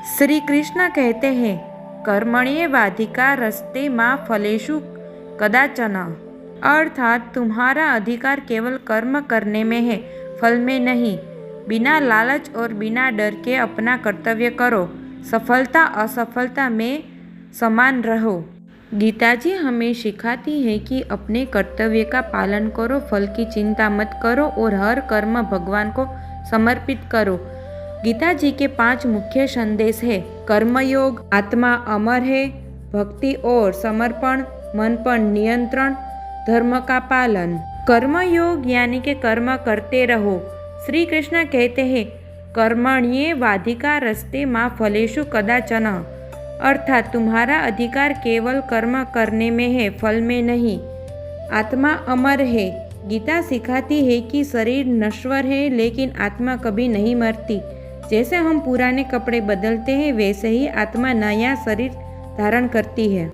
श्री कृष्ण कहते हैं, कर्मण्येवाधिकारस्ते मा फलेषु कदाचन। अर्थात तुम्हारा अधिकार केवल कर्म करने में है, फल में नहीं। बिना लालच और बिना डर के अपना कर्तव्य करो, सफलता असफलता में समान रहो। गीता जी हमें सिखाती है कि अपने कर्तव्य का पालन करो, फल की चिंता मत करो और हर कर्म भगवान को समर्पित करो। गीता जी के 5 मुख्य संदेश है। कर्मयोग, आत्मा अमर है, भक्ति और समर्पण, मन पर नियंत्रण, धर्म का पालन। कर्मयोग यानी कि कर्म करते रहो। श्री कृष्ण कहते हैं, कर्मण्येवाधिकारस्ते मा फलेषु कदाचन। अर्थात तुम्हारा अधिकार केवल कर्म करने में है, फल में नहीं। आत्मा अमर है। गीता सिखाती है कि शरीर नश्वर है लेकिन आत्मा कभी नहीं मरती। जैसे हम पुराने कपड़े बदलते हैं वैसे ही आत्मा नया शरीर धारण करती है।